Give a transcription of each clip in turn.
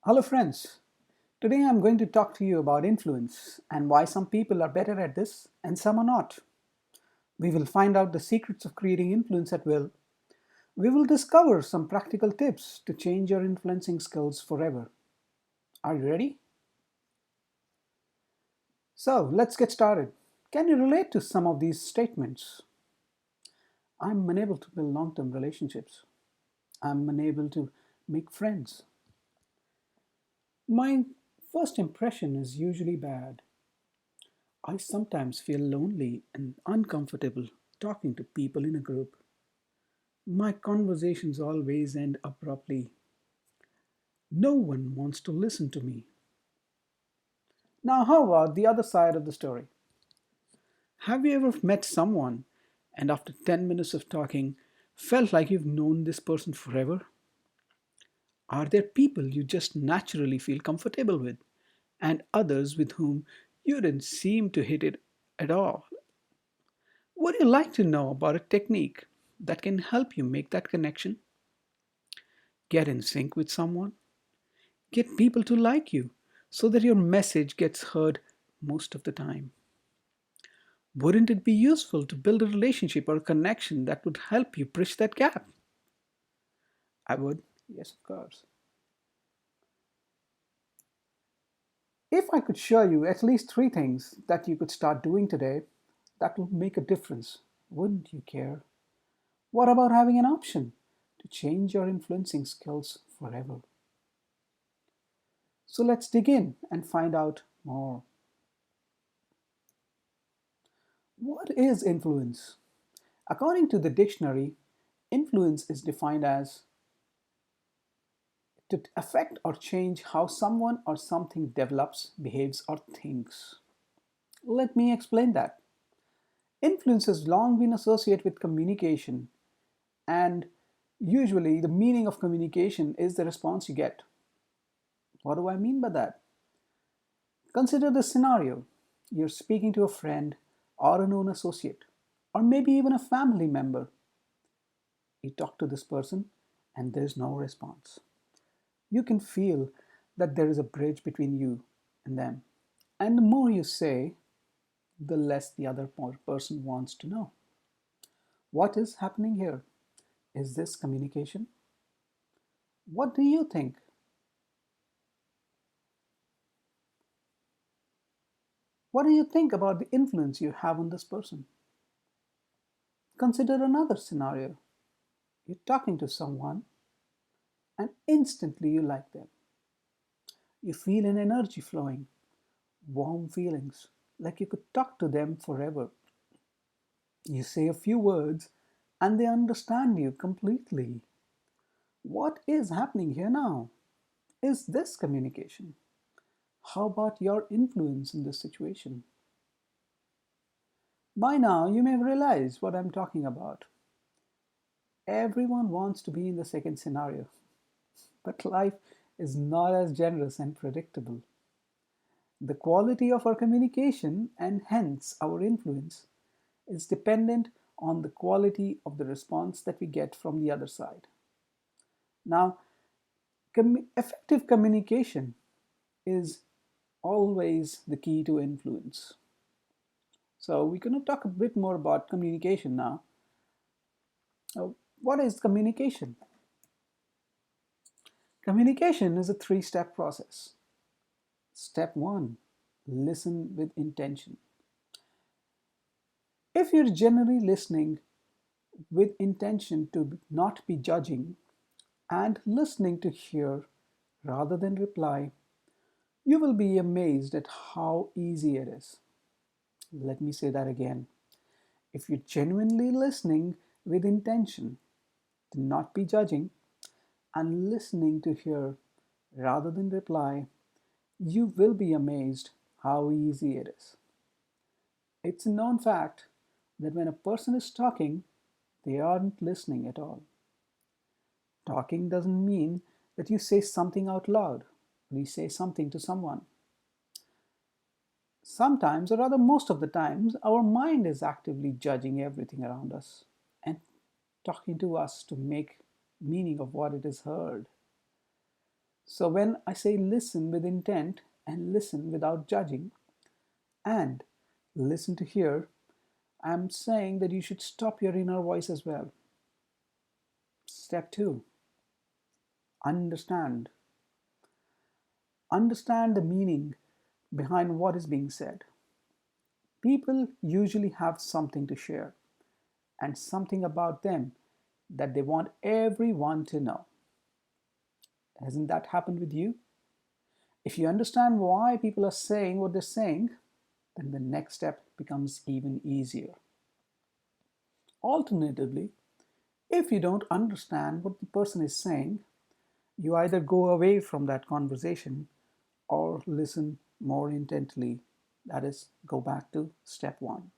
Hello friends, today I'm going to talk to you about influence and why some people are better at this and some are not. We will find out the secrets of creating influence at will. We will discover some practical tips to change your influencing skills forever. Are you ready? So let's get started. Can you relate to some of these statements? I'm unable to build long-term relationships. I'm unable to make friends. My first impression is usually bad. I sometimes feel lonely and uncomfortable talking to people in a group. My conversations always end abruptly. No one wants to listen to me. Now, how about the other side of the story? Have you ever met someone and after 10 minutes of talking felt like you've known this person forever? Are there people you just naturally feel comfortable with and others with whom you didn't seem to hit it at all? Would you like to know about a technique that can help you make that connection? Get in sync with someone? Get people to like you so that your message gets heard most of the time. Wouldn't it be useful to build a relationship or a connection that would help you bridge that gap? I would. Yes, of course. If I could show you at least three things that you could start doing today, that would make a difference. Wouldn't you care? What about having an option to change your influencing skills forever? So let's dig in and find out more. What is influence? According to the dictionary, influence is defined as to affect or change how someone or something develops, behaves, or thinks. Let me explain that. Influence has long been associated with communication, and usually the meaning of communication is the response you get. What do I mean by that? Consider this scenario. You're speaking to a friend or a known associate, or maybe even a family member. You talk to this person and there's no response. You can feel that there is a bridge between you and them. And the more you say, the less the other person wants to know. What is happening here? Is this communication? What do you think? What do you think about the influence you have on this person? Consider another scenario. You're talking to someone and instantly you like them. You feel an energy flowing, warm feelings, like you could talk to them forever. You say a few words and they understand you completely. What is happening here now? Is this communication? How about your influence in this situation? By now, you may have realized what I'm talking about. Everyone wants to be in the second scenario, but life is not as generous and predictable. The quality of our communication and hence our influence is dependent on the quality of the response that we get from the other side. Now, effective communication is always the key to influence. So we're going to talk a bit more about communication now. What is communication? Communication is a three-step process. Step one, listen with intention. If you're generally listening with intention to not be judging and listening to hear rather than reply, you will be amazed at how easy it is. Let me say that again. If you're genuinely listening with intention to not be judging and listening to hear rather than reply, you will be amazed how easy it is. It's a known fact that when a person is talking, they aren't listening at all. Talking doesn't mean that you say something out loud or you say something to someone. Sometimes, or rather most of the times, our mind is actively judging everything around us and talking to us to make meaning of what it has heard. So when I say listen with intent and listen without judging and listen to hear, I'm saying that you should stop your inner voice as well. Step two, understand. Understand the meaning behind what is being said. People usually have something to share and something about them that they want everyone to know. Hasn't that happened with you? If you understand why people are saying what they're saying, then the next step becomes even easier. Alternatively, if you don't understand what the person is saying, you either go away from that conversation or listen more intently. That is, go back to step one.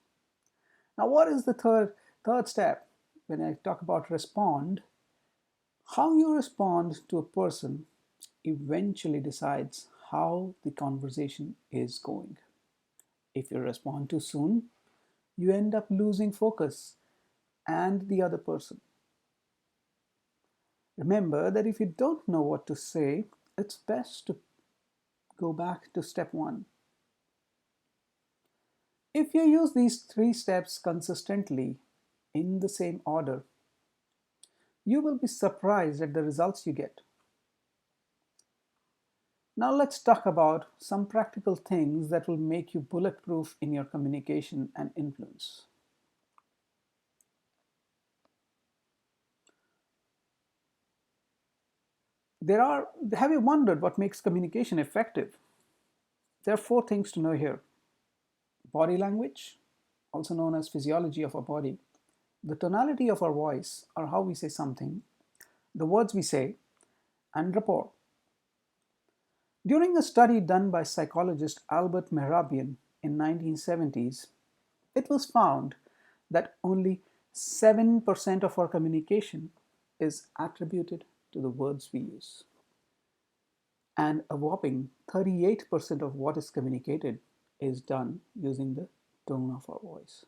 Now, what is the third step? When I talk about respond, how you respond to a person eventually decides how the conversation is going. If you respond too soon, you end up losing focus and the other person. Remember that if you don't know what to say, it's best to go back to step one. If you use these three steps consistently in the same order, you will be surprised at the results you get. Now let's talk about some practical things that will make you bulletproof in your communication and influence. There are Have you wondered what makes communication effective? There are four things to know here. Body language, also known as physiology of our body, the tonality of our voice or how we say something, the words we say, and rapport. During a study done by psychologist Albert Mehrabian in 1970s, it was found that only 7% of our communication is attributed to the words we use. And a whopping 38% of what is communicated is done using the tone of our voice.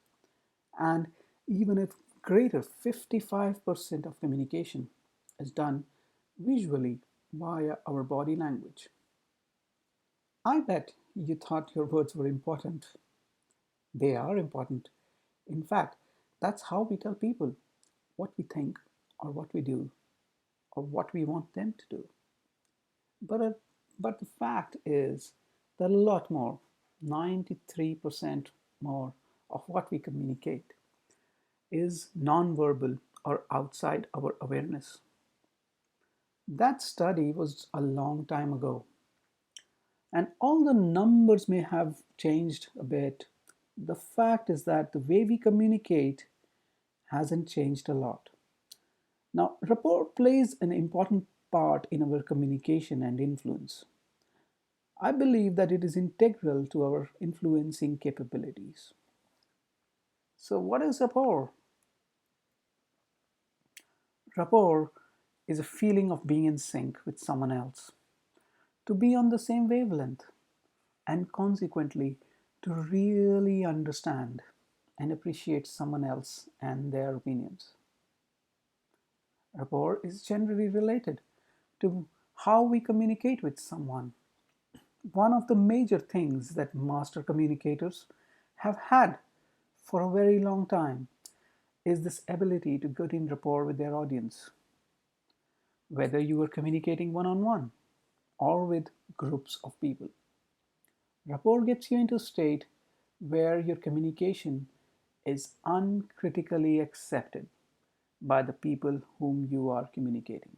And even a greater 55% of communication is done visually via our body language. I bet you thought your words were important. They are important. In fact, that's how we tell people what we think or what we do or what we want them to do. But, uh, but the fact is that a lot more, 93% more of what we communicate is nonverbal or outside our awareness. That study was a long time ago, and all the numbers may have changed a bit. The fact is that the way we communicate hasn't changed a lot. Now, rapport plays an important part in our communication and influence. I believe that it is integral to our influencing capabilities. So, what is rapport? Rapport is a feeling of being in sync with someone else, to be on the same wavelength, and consequently, to really understand and appreciate someone else and their opinions. Rapport is generally related to how we communicate with someone. One of the major things that master communicators have had for a very long time is this ability to get in rapport with their audience. Whether you are communicating one on one or with groups of people, rapport gets you into a state where your communication is uncritically accepted by the people whom you are communicating.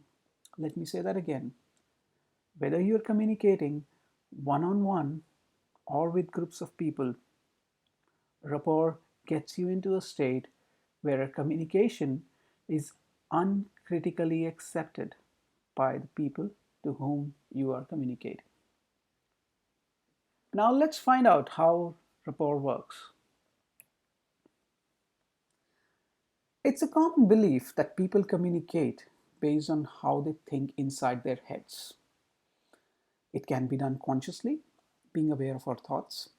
Let me say that again. Whether you're communicating one on one or with groups of people, rapport gets you into a state where a communication is uncritically accepted by the people to whom you are communicating. Now let's find out how rapport works. It's a common belief that people communicate based on how they think inside their heads. It can be done consciously, being aware of our thoughts,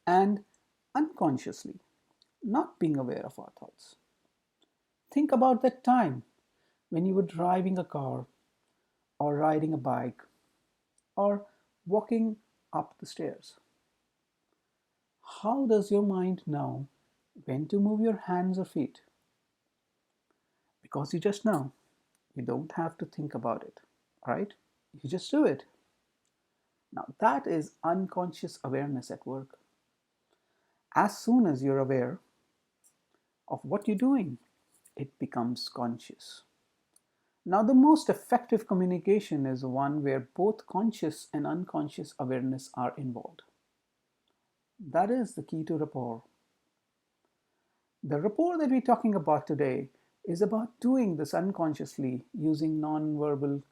and unconsciously, not being aware of our thoughts. Think about that time when you were driving a car or riding a bike or walking up the stairs. How does your mind know when to move your hands or feet? Because you just know. You don't have to think about it, right? You just do it. Now, that is unconscious awareness at work. As soon as you're aware of what you're doing, it becomes conscious. Now, the most effective communication is one where both conscious and unconscious awareness are involved. That is the key to rapport. The rapport that we're talking about today is about doing this unconsciously using non-verbal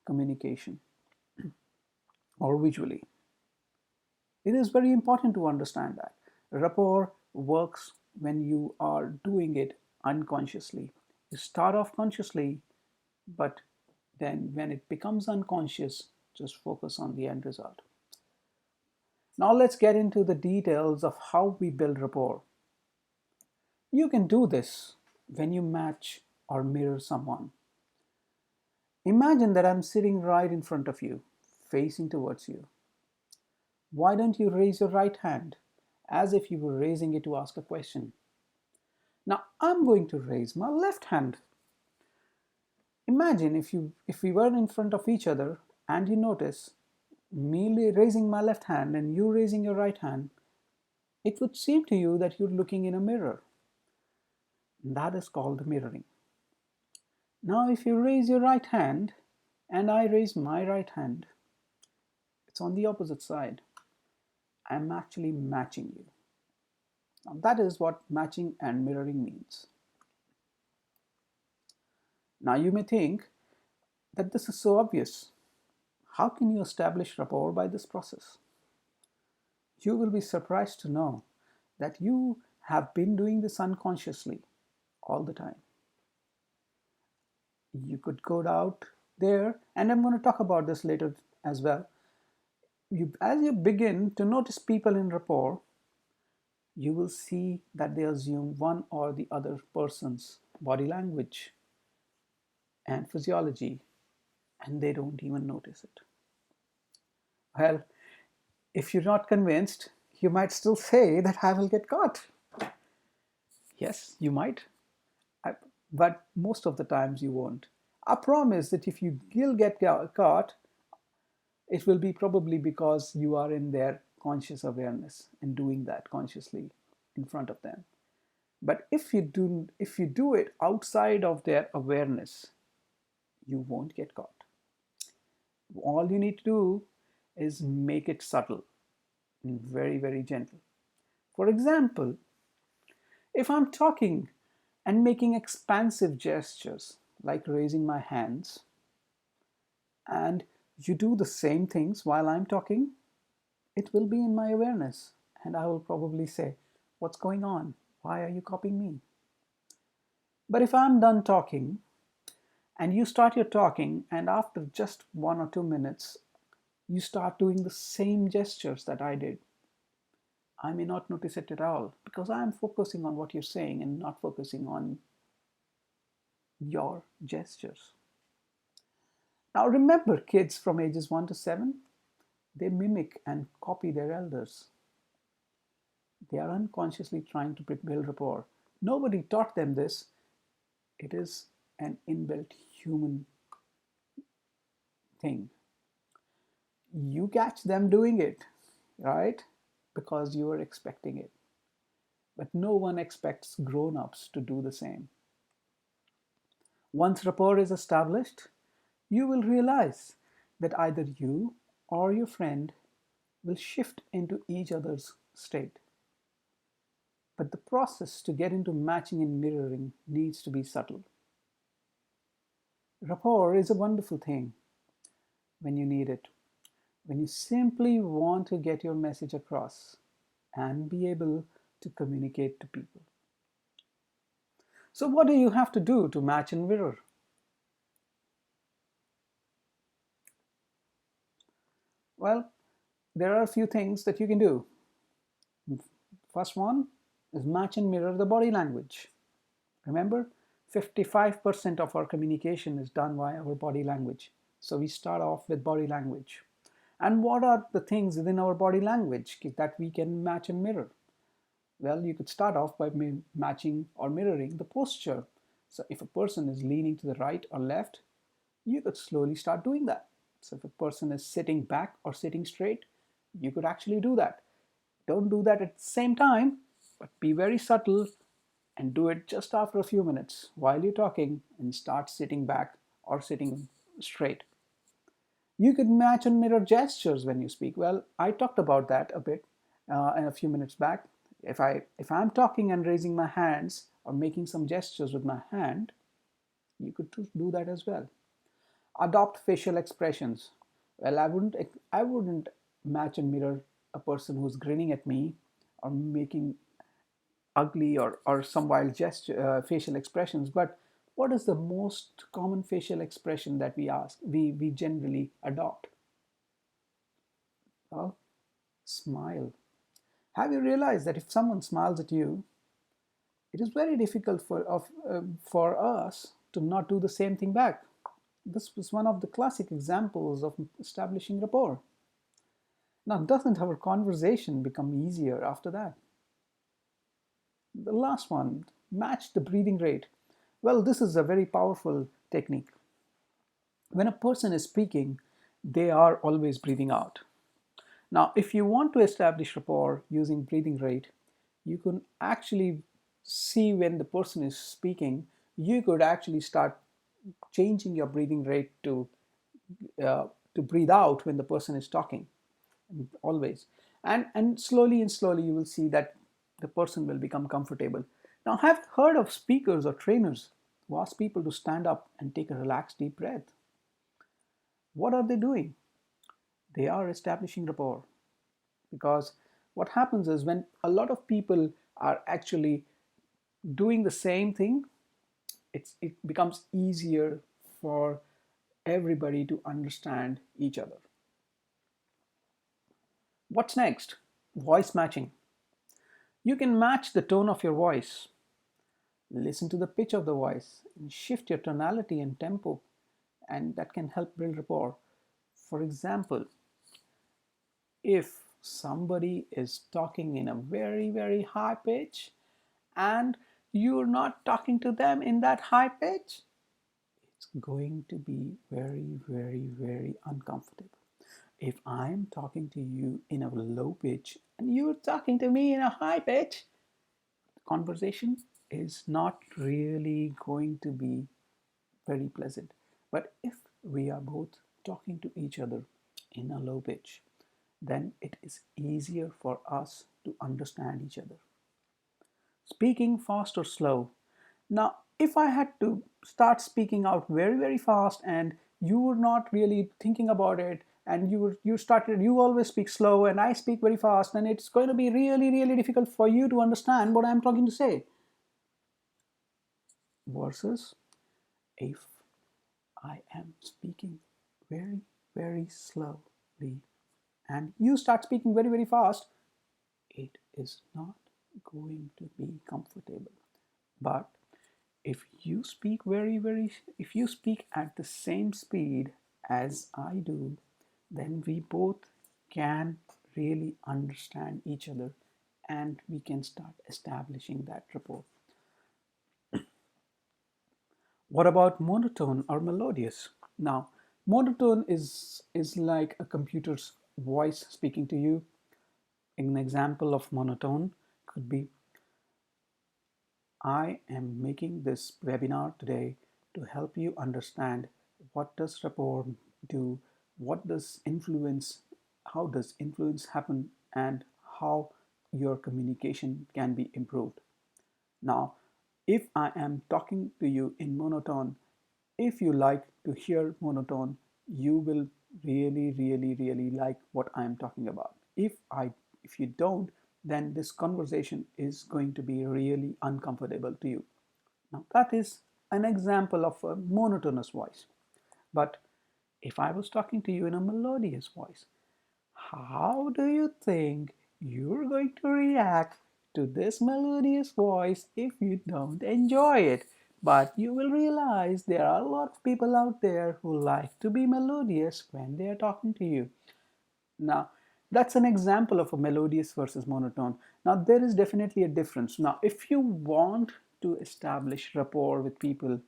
communication or visually. It is very important to understand that. Rapport works when you are doing it unconsciously. You start off consciously, but then when it becomes unconscious, just focus on the end result. Now let's get into the details of how we build rapport. You can do this when you match or mirror someone. Imagine that I'm sitting right in front of you, facing towards you. Why don't you raise your right hand as if you were raising it to ask a question? Now I'm going to raise my left hand. Imagine if we were in front of each other and you notice me raising my left hand and you raising your right hand, it would seem to you that you're looking in a mirror. That is called mirroring. Now if you raise your right hand and I raise my right hand, it's on the opposite side. I'm actually matching you. Now that is what matching and mirroring means. Now you may think that this is so obvious. How can you establish rapport by this process? You will be surprised to know that you have been doing this unconsciously all the time. You could go out there, and I'm going to talk about this later as well. As you begin to notice people in rapport, you will see that they assume one or the other person's body language and physiology, and they don't even notice it. Well, if you're not convinced, you might still say that I will get caught. Yes, you might, but most of the times you won't. I promise that if you will get caught, it will be probably because you are in their conscious awareness and doing that consciously in front of them. But if you do it outside of their awareness, you won't get caught. All you need to do is make it subtle and very, very gentle. For example, if I'm talking and making expansive gestures like raising my hands, and you do the same things while I'm talking, it will be in my awareness, and I will probably say, what's going on? Why are you copying me? But if I'm done talking and you start your talking, and after just 1 or 2 minutes, you start doing the same gestures that I did, I may not notice it at all because I'm focusing on what you're saying and not focusing on your gestures. Now remember, kids from ages 1 to 7, they mimic and copy their elders. They are unconsciously trying to build rapport. Nobody taught them this. It is an inbuilt human thing. You catch them doing it, right? Because you are expecting it. But no one expects grown-ups to do the same. Once rapport is established, you will realize that either you or your friend will shift into each other's state. But the process to get into matching and mirroring needs to be subtle. Rapport is a wonderful thing when you need it, when you simply want to get your message across and be able to communicate to people. So what do you have to do to match and mirror? Well, there are a few things that you can do. First one is match and mirror the body language. Remember, 55% of our communication is done via our body language. So we start off with body language. And what are the things within our body language that we can match and mirror? Well, you could start off by matching or mirroring the posture. So if a person is leaning to the right or left, you could slowly start doing that. So if a person is sitting back or sitting straight, you could actually do that. Don't do that at the same time, but be very subtle and do it just after a few minutes while you're talking and start sitting back or sitting straight. You could match and mirror gestures when you speak. Well, I talked about that a bit in a few minutes back. If I'm talking and raising my hands or making some gestures with my hand, you could do that as well. Adopt facial expressions. Well, I wouldn't match and mirror a person who's grinning at me or making ugly or some wild gesture facial expressions. But what is the most common facial expression that we generally adopt? Well, smile. Have you realized that if someone smiles at you, it is very difficult for us to not do the same thing back? This was one of the classic examples of establishing rapport. Now, doesn't our conversation become easier after that? The last one, match the breathing rate. Well, this is a very powerful technique. When a person is speaking, they are always breathing out. Now, if you want to establish rapport using breathing rate, you can actually see when the person is speaking, you could actually start changing your breathing rate to breathe out when the person is talking, always. And slowly you will see that the person will become comfortable. Now, have you heard of speakers or trainers who ask people to stand up and take a relaxed deep breath? What are they doing? They are establishing rapport, because what happens is when a lot of people are actually doing the same thing, it becomes easier for everybody to understand each other. What's next? Voice matching. You can match the tone of your voice. Listen to the pitch of the voice and shift your tonality and tempo, and that can help build rapport. For example, if somebody is talking in a very high pitch and you're not talking to them in that high pitch, it's going to be very uncomfortable. If I'm talking to you in a low pitch and you're talking to me in a high pitch, the conversation is not really going to be very pleasant. But if we are both talking to each other in a low pitch, then it is easier for us to understand each other. Speaking fast or slow. Now, if I had to start speaking out very fast and you were not really thinking about it, and you always speak slow and I speak very fast, then it's going to be really difficult for you to understand what I'm talking to say. Versus if I am speaking very slowly and you start speaking very fast, it is not going to be comfortable. But if you speak if you speak at the same speed as I do, then we both can really understand each other and we can start establishing that rapport. What about monotone or melodious? Now, monotone is like a computer's voice speaking to you. An example of monotone could be, I am making this webinar today to help you understand what does rapport do, what does influence, how does influence happen, and how your communication can be improved. Now, if I am talking to you in monotone, if you like to hear monotone, you will really like what I am talking about. If you don't, then this conversation is going to be really uncomfortable to you. Now, that is an example of a monotonous voice. But if I was talking to you in a melodious voice, how do you think you're going to react to this melodious voice if you don't enjoy it? But you will realize there are a lot of people out there who like to be melodious when they are talking to you. Now, that's an example of a melodious versus monotone. Now, there is definitely a difference. Now, if you want to establish rapport with people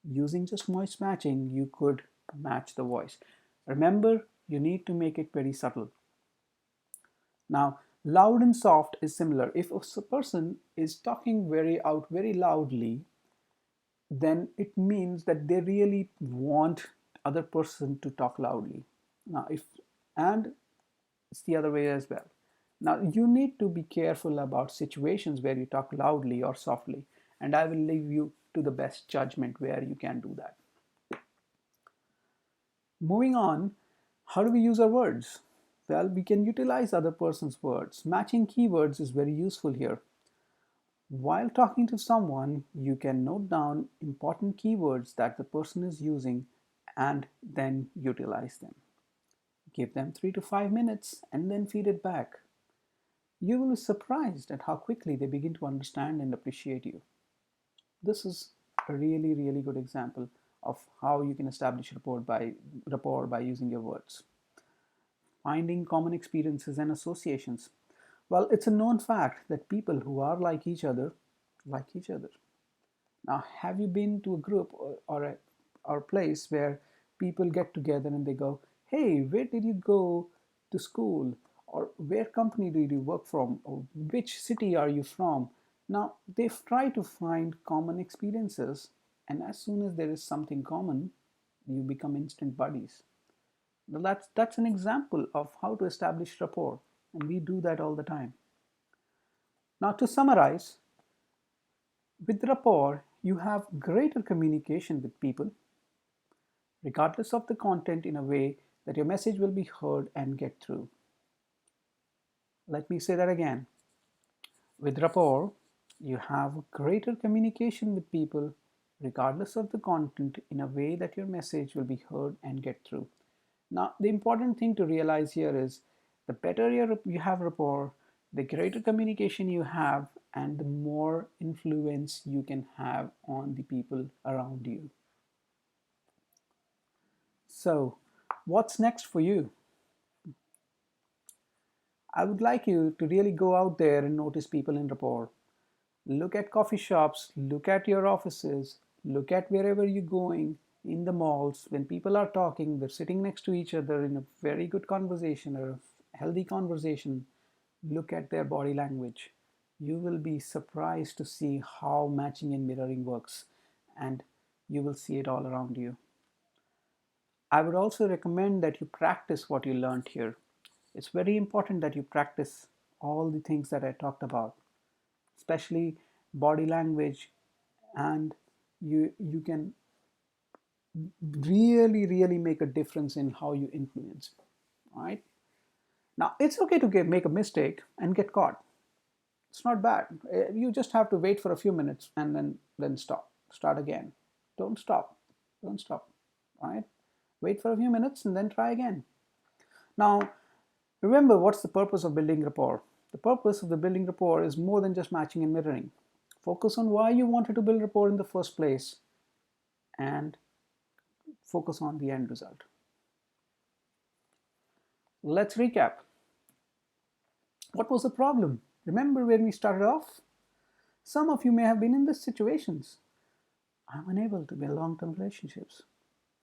using just voice matching, you could match the voice. Remember, you need to make it very subtle. Now, loud and soft is similar. If a person is talking very loudly, then it means that they really want other person to talk loudly. Now, if and it's the other way as well. Now, you need to be careful about situations where you talk loudly or softly, and I will leave you to the best judgment where you can do that. Moving on, how do we use our words? Well, we can utilize other person's words. Matching keywords is very useful here. While talking to someone, you can note down important keywords that the person is using and then utilize them. Give them 3 to 5 minutes and then feed it back. You will be surprised at how quickly they begin to understand and appreciate you. This is a really good example of how you can establish rapport by using your words. Finding common experiences and associations. Well, it's a known fact that people who are like each other. Now, have you been to a group or a place where people get together and they go, "Hey, where did you go to school?" Or "Where company did you work from?" Or "Which city are you from?" Now, they try to find common experiences, and as soon as there is something common, you become instant buddies. Well, that's an example of how to establish rapport, and we do that all the time. Now, to summarize, with rapport, you have greater communication with people, regardless of the content, in a way that your message will be heard and get through. Let me say that again. With rapport, you have greater communication with people, regardless of the content, in a way that your message will be heard and get through. Now, the important thing to realize here is the better you have rapport, the greater communication you have, and the more influence you can have on the people around you. So, what's next for you? I would like you to really go out there and notice people in rapport. Look at coffee shops, look at your offices, look at wherever you're going, in the malls. When people are talking, they're sitting next to each other in a very good conversation or a healthy conversation. Look at their body language. You will be surprised to see how matching and mirroring works, and you will see it all around you. I would also recommend that you practice what you learned here. It's very important that you practice all the things that I talked about, especially body language, and you can really make a difference in how you influence. All right. Now, it's okay to make a mistake and get caught. It's not bad. You just have to wait for a few minutes and then start again. Don't stop. Don't stop. All right. Wait for a few minutes and then try again. Now, remember, what's the purpose of building rapport? The purpose of the building rapport is more than just matching and mirroring. Focus on why you wanted to build rapport in the first place and focus on the end result. Let's recap. What was the problem? Remember when we started off? Some of you may have been in these situations. I'm unable to build long-term relationships.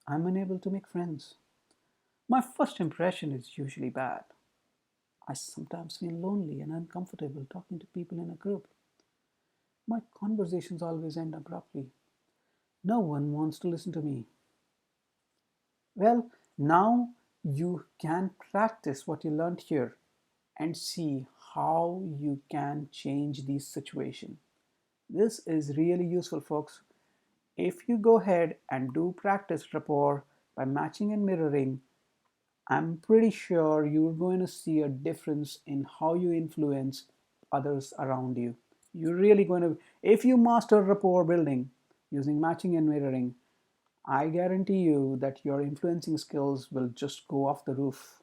I'm unable to make friends. My first impression is usually bad. I sometimes feel lonely and uncomfortable talking to people in a group. My conversations always end abruptly. No one wants to listen to me. Well, now you can practice what you learned here and see how you can change this situation. This is really useful, folks. If you go ahead and do practice rapport by matching and mirroring, I'm pretty sure you're going to see a difference in how you influence others around you. You're really going to, if you master rapport building using matching and mirroring, I guarantee you that your influencing skills will just go off the roof.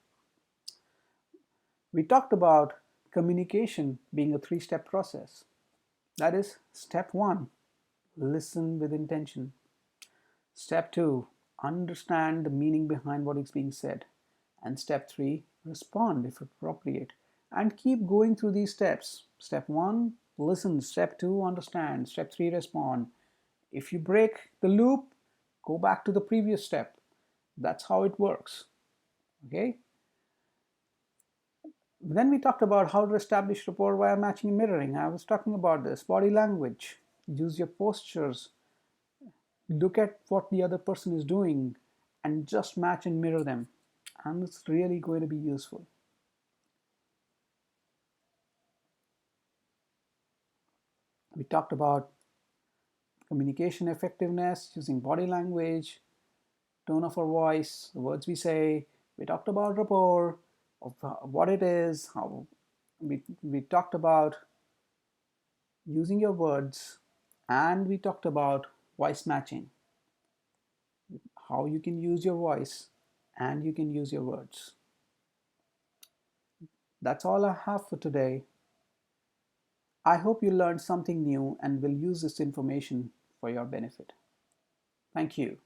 We talked about communication being a 3-step process. That is, step 1, listen with intention. Step 2, understand the meaning behind what is being said. And step 3, respond if appropriate, and keep going through these steps. Step 1, listen. Step 2, understand. Step 3, respond. If you break the loop, go back to the previous step. That's how it works. Okay? Then we talked about how to establish rapport via matching and mirroring. I was talking about this. Body language. Use your postures. Look at what the other person is doing and just match and mirror them. And it's really going to be useful. We talked about communication effectiveness using body language, tone of our voice, the words we say. We talked about rapport, of what it is, how we talked about using your words, and we talked about voice matching, how you can use your voice and you can use your words. That's all I have for today. I hope you learned something new and will use this information for your benefit. Thank you.